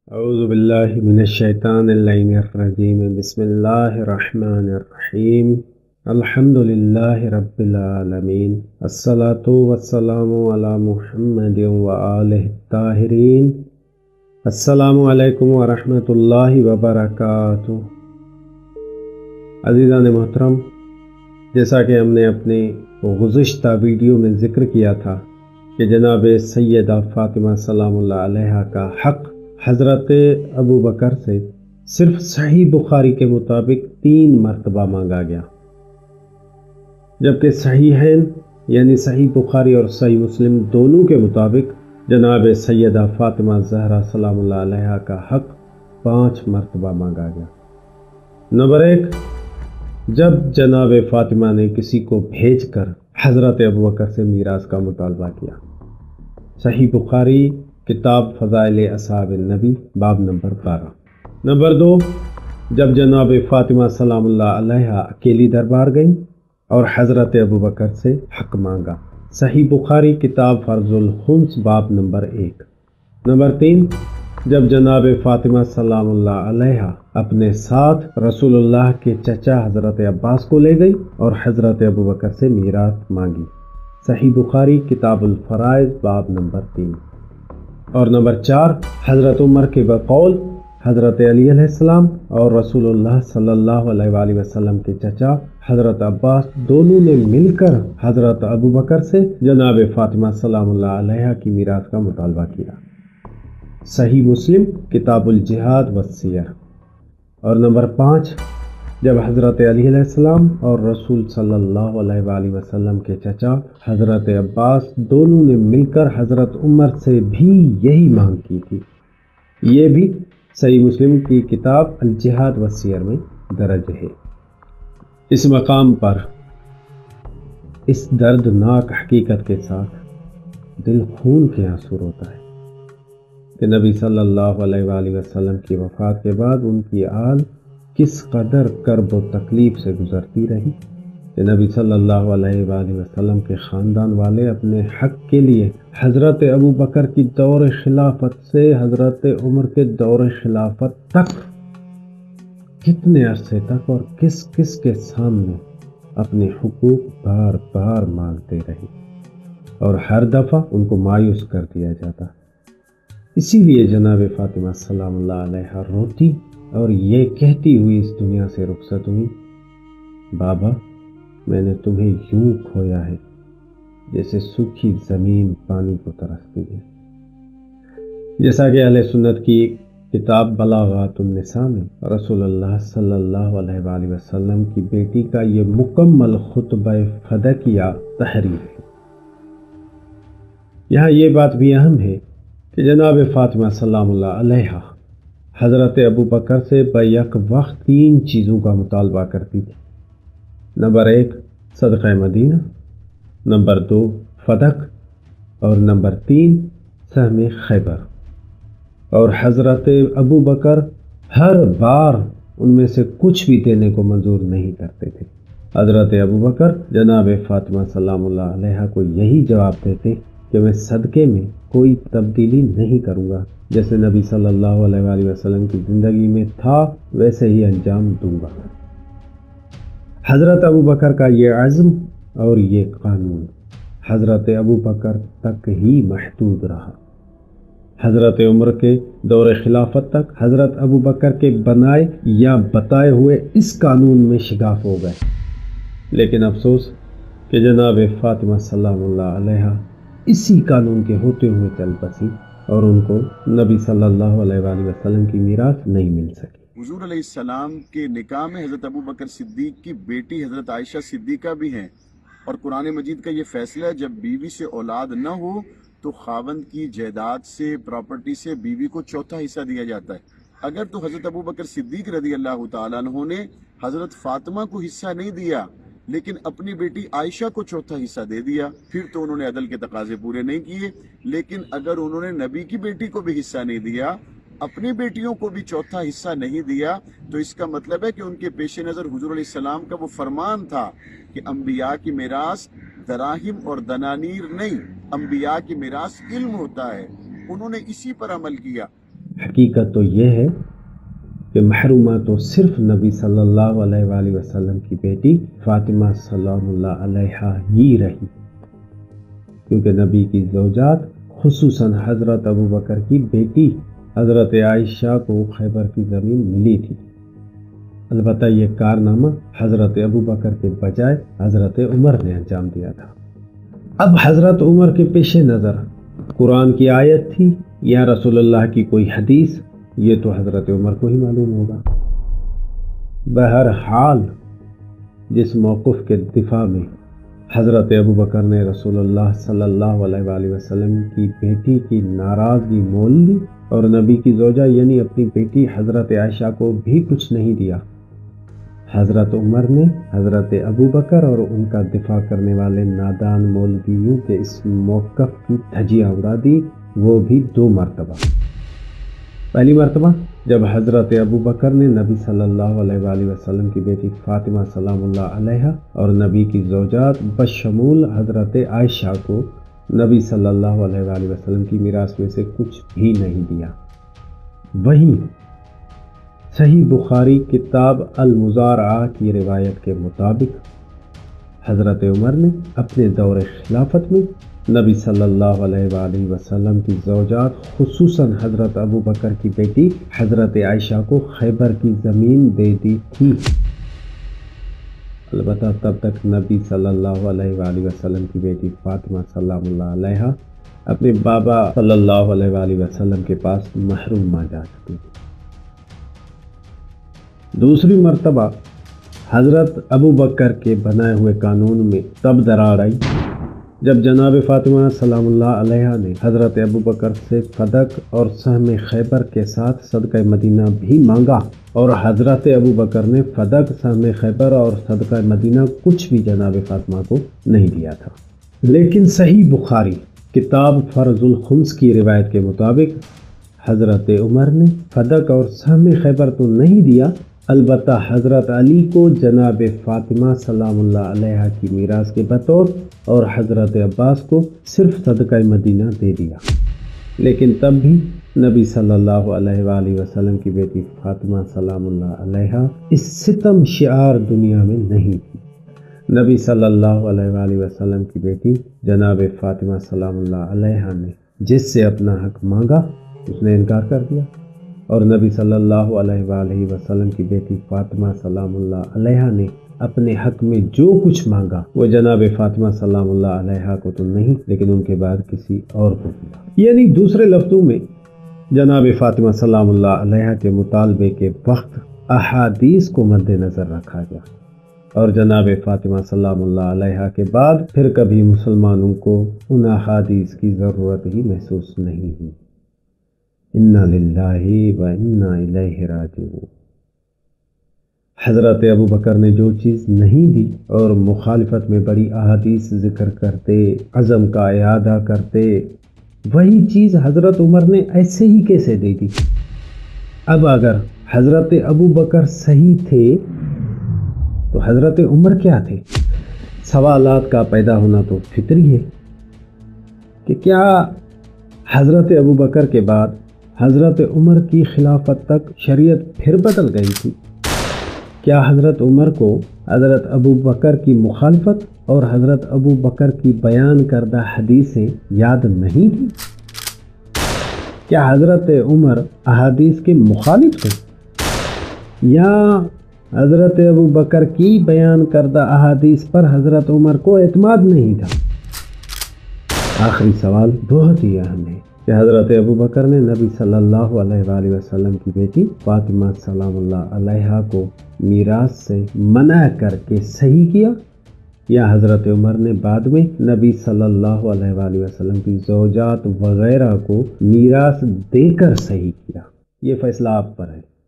اعوذ باللہ من الشیطان اللعین الرجیم بسم اللہ الرحمن الرحیم الحمد للہ رب العالمین الصلاة والسلام علی محمد وآلہ الطاہرین۔ السلام علیکم ورحمۃ اللہ وبرکاتہ۔ عزیزان محترم، جیسا کہ ہم نے اپنے گزشتہ ویڈیو میں ذکر کیا تھا کہ جناب سیدہ فاطمہ سلام اللہ علیہا کا حق حضرت ابو بکر سے صرف صحیح بخاری کے مطابق 3 مرتبہ مانگا گیا، جبکہ صحیحین یعنی صحیح بخاری اور صحیح مسلم دونوں کے مطابق جناب سیدہ فاطمہ زہرا سلام اللہ علیہا کا حق 5 مرتبہ مانگا گیا۔ نمبر 1، جب جناب فاطمہ نے کسی کو بھیج کر حضرت ابو بکر سے میراث کا مطالبہ کیا۔ صحیح بخاری کتاب فضائل اصحاب النبی باب نمبر 12۔ نمبر 2، جب جناب فاطمہ سلام اللہ علیہا اکیلی دربار گئیں اور حضرت ابو بکر سے حق مانگا۔ صحیح بخاری کتاب فرض الخمس باب نمبر 1۔ نمبر 3، جب جناب فاطمہ سلام اللہ علیہا اپنے ساتھ رسول اللہ کے چچا حضرت عباس کو لے گئی اور حضرت ابو بکر سے میراث مانگی۔ صحیح بخاری کتاب الفرائض باب نمبر 3۔ اور نمبر 4، حضرت عمر کے بقول حضرت علی علیہ السلام اور رسول اللہ صلی اللہ علیہ وآلہ وسلم کے چچا حضرت عباس دونوں نے مل کر حضرت ابو بکر سے جناب فاطمہ سلام اللہ علیہا کی میراث کا مطالبہ کیا۔ صحیح مسلم کتاب الجہاد والسیر۔ اور نمبر 5، جب حضرت علی علیہ السلام اور رسول صلی اللہ علیہ وآلہ وسلم کے چچا حضرت عباس دونوں نے مل کر حضرت عمر سے بھی یہی مانگ کی تھی۔ یہ بھی صحیح مسلم کی کتاب الجہاد والسیر میں درج ہے۔ اس مقام پر اس دردناک حقیقت کے ساتھ دل خون کے آنسو روتا ہے کہ نبی صلی اللہ علیہ وآلہ وسلم کی وفات کے بعد ان کی آل کس قدر کرب و تکلیف سے گزرتی رہی کہ نبی صلی اللہ علیہ وآلہ وسلم کے خاندان والے اپنے حق کے لیے حضرت ابو بکر کی دور خلافت سے حضرت عمر کے دور خلافت تک کتنے عرصے تک اور کس کس کے سامنے اپنے حقوق بار بار مانگتے رہے، اور ہر دفعہ ان کو مایوس کر دیا جاتا۔ اسی لیے جناب فاطمہ سلام اللہ علیہا روتی اور یہ کہتی ہوئی اس دنیا سے رخصت ہوئی، بابا میں نے تمہیں یوں کھویا ہے جیسے سوکھی زمین پانی کو ترستی ہے۔ جیسا کہ اہل سنت کی کتاب بلاغات النساء میں رسول اللہ صلی اللہ علیہ وآلہ وسلم کی بیٹی کا یہ مکمل خطبہ فدکیہ تحریر ہے۔ یہاں یہ بات بھی اہم ہے کہ جناب فاطمہ سلام اللہ علیہا حضرت ابو بکر سے بیک وقت 3 چیزوں کا مطالبہ کرتی تھی۔ نمبر 1، صدقہ مدینہ، نمبر 2، فدق، اور نمبر 3، سہم خیبر۔ اور حضرت ابو بکر ہر بار ان میں سے کچھ بھی دینے کو منظور نہیں کرتے تھے۔ حضرت ابو بکر جناب فاطمہ سلام اللہ علیہا کو یہی جواب دیتے کہ میں صدقے میں کوئی تبدیلی نہیں کروں گا، جیسے نبی صلی اللہ علیہ وآلہ وسلم کی زندگی میں تھا ویسے ہی انجام دوں گا۔ حضرت ابو بکر کا یہ عزم اور یہ قانون حضرت ابو بکر تک ہی محدود رہا۔ حضرت عمر کے دور خلافت تک حضرت ابو بکر کے بنائے یا بتائے ہوئے اس قانون میں شگاف ہو گئے، لیکن افسوس کہ جناب فاطمہ سلام اللہ علیہا اسی قانون کے ہوتے ہوئے چل بسی اور ان کو نبی صلی اللہ علیہ وآلہ وسلم کی میراث نہیں مل سکی۔ حضور علیہ السلام کے نکاح میں حضرت ابو بکر صدیق کی بیٹی حضرت عائشہ صدیقہ بھی ہیں، اور قرآن مجید کا یہ فیصلہ ہے جب بیوی سے اولاد نہ ہو تو خاوند کی جائیداد سے، پراپرٹی سے بیوی کو 4تھا حصہ دیا جاتا ہے۔ اگر تو حضرت ابو بکر صدیق رضی اللہ تعالیٰ عنہ نے حضرت فاطمہ کو حصہ نہیں دیا لیکن اپنی بیٹی عائشہ کو 4تھا حصہ دے دیا، پھر تو انہوں نے عدل کے تقاضے پورے نہیں کیے۔ لیکن اگر انہوں نے نبی کی بیٹی کو بھی حصہ نہیں دیا، اپنی بیٹیوں کو بھی 4تھا حصہ نہیں دیا، تو اس کا مطلب ہے کہ ان کے پیش نظر حضور علیہ السلام کا وہ فرمان تھا کہ انبیاء کی میراث دراہم اور دنانیر نہیں، انبیاء کی میراث علم ہوتا ہے۔ انہوں نے اسی پر عمل کیا۔ حقیقت تو یہ ہے کہ محرومہ تو صرف نبی صلی اللہ علیہ وآلہ وسلم کی بیٹی فاطمہ سلام اللہ علیہا ہی رہی، کیونکہ نبی کی زوجات خصوصاً حضرت ابو بکر کی بیٹی حضرت عائشہ کو خیبر کی زمین ملی تھی۔ البتہ یہ کارنامہ حضرت ابو بکر کے بجائے حضرت عمر نے انجام دیا تھا۔ اب حضرت عمر کے پیش نظر قرآن کی آیت تھی یا رسول اللہ کی کوئی حدیث، یہ تو حضرت عمر کو ہی معلوم ہوگا۔ بہرحال جس موقف کے دفاع میں حضرت ابو بکر نے رسول اللہ صلی اللہ علیہ وآلہ وسلم کی بیٹی کی ناراضگی مول لی اور نبی کی زوجہ یعنی اپنی بیٹی حضرت عائشہ کو بھی کچھ نہیں دیا، حضرت عمر نے حضرت ابو بکر اور ان کا دفاع کرنے والے نادان مولویوں کے اس موقف کی دھجیاں اڑا دی، وہ بھی 2 مرتبہ۔ پہلی مرتبہ جب حضرت ابو بکر نے نبی صلی اللہ علیہ وآلہ وسلم کی بیٹی فاطمہ سلام اللہ علیہا اور نبی کی زوجات بشمول حضرت عائشہ کو نبی صلی اللہ علیہ وآلہ وسلم کی میراث میں سے کچھ بھی نہیں دیا۔ وہیں صحیح بخاری کتاب المزارعہ کی روایت کے مطابق حضرت عمر نے اپنے دور خلافت میں نبی صلی اللہ علیہ وآلہ وسلم کی زوجات خصوصاً حضرت ابو بکر کی بیٹی حضرت عائشہ کو خیبر کی زمین دے دی تھی۔ البتہ تب تک نبی صلی اللہ علیہ وآلہ وسلم کی بیٹی فاطمہ سلام اللہ علیہا اپنے بابا صلی اللہ علیہ وآلہ وسلم کے پاس محرومہ جا چکی تھی۔ دوسری مرتبہ حضرت ابو بکر کے بنائے ہوئے قانون میں تب دراڑ آئی جب جناب فاطمہ سلام اللہ علیہا نے حضرت ابو بکر سے فدق اور سہم خیبر کے ساتھ صدقہ مدینہ بھی مانگا، اور حضرت ابو بکر نے فدق، سہم خیبر اور صدقہ مدینہ کچھ بھی جناب فاطمہ کو نہیں دیا تھا۔ لیکن صحیح بخاری کتاب فرض الخمس کی روایت کے مطابق حضرت عمر نے فدق اور سہم خیبر تو نہیں دیا، البتہ حضرت علی کو جناب فاطمہ سلام اللہ علیہا کی میراث کے بطور اور حضرت عباس کو صرف صدقہ مدینہ دے دیا۔ لیکن تب بھی نبی صلی اللہ علیہ وآلہ وسلم کی بیٹی فاطمہ سلام اللہ علیہا اس ستم شعار دنیا میں نہیں تھی۔ نبی صلی اللہ علیہ وآلہ وسلم کی بیٹی جناب فاطمہ سلام اللہ علیہا نے جس سے اپنا حق مانگا اس نے انکار کر دیا، اور نبی صلی اللہ علیہ وآلہ وسلم کی بیٹی فاطمہ سلام اللہ علیہا نے اپنے حق میں جو کچھ مانگا وہ جناب فاطمہ سلام اللہ علیہا کو تو نہیں لیکن ان کے بعد کسی اور کو دیا۔ یعنی دوسرے لفظوں میں جناب فاطمہ سلام اللہ علیہا کے مطالبے کے وقت احادیث کو مد نظر رکھا گیا، اور جناب فاطمہ سلام اللہ علیہا کے بعد پھر کبھی مسلمانوں کو ان احادیث کی ضرورت ہی محسوس نہیں ہوئی۔ انا للہ و انا الیہ راجعون۔ حضرت ابو بکر نے جو چیز نہیں دی اور مخالفت میں بڑی احادیث ذکر کرتے، عزم کا اعادہ کرتے، وہی چیز حضرت عمر نے ایسے ہی کیسے دے دی؟ اب اگر حضرت ابو بکر صحیح تھے تو حضرت عمر کیا تھے؟ سوالات کا پیدا ہونا تو فطری ہے کہ کیا حضرت ابو بکر کے بعد حضرت عمر کی خلافت تک شریعت پھر بدل گئی تھی؟ کیا حضرت عمر کو حضرت ابو بکر کی مخالفت اور حضرت ابو بکر کی بیان کردہ حدیثیں یاد نہیں تھی؟ کیا حضرت عمر احادیث کے مخالف تھے یا حضرت ابو بکر کی بیان کردہ احادیث پر حضرت عمر کو اعتماد نہیں تھا؟ آخری سوال بہت ہی اہم ہے کہ حضرت ابو بکر نے نبی صلی اللہ علیہ وآلہ وسلم کی بیٹی فاطمہ سلام اللہ علیہا کو میراث سے منع کر کے صحیح کیا، یا حضرت عمر نے بعد میں نبی صلی اللہ علیہ وآلہ وسلم کی زوجات وغیرہ کو میراث دے کر صحیح کیا؟ یہ فیصلہ آپ پر ہے۔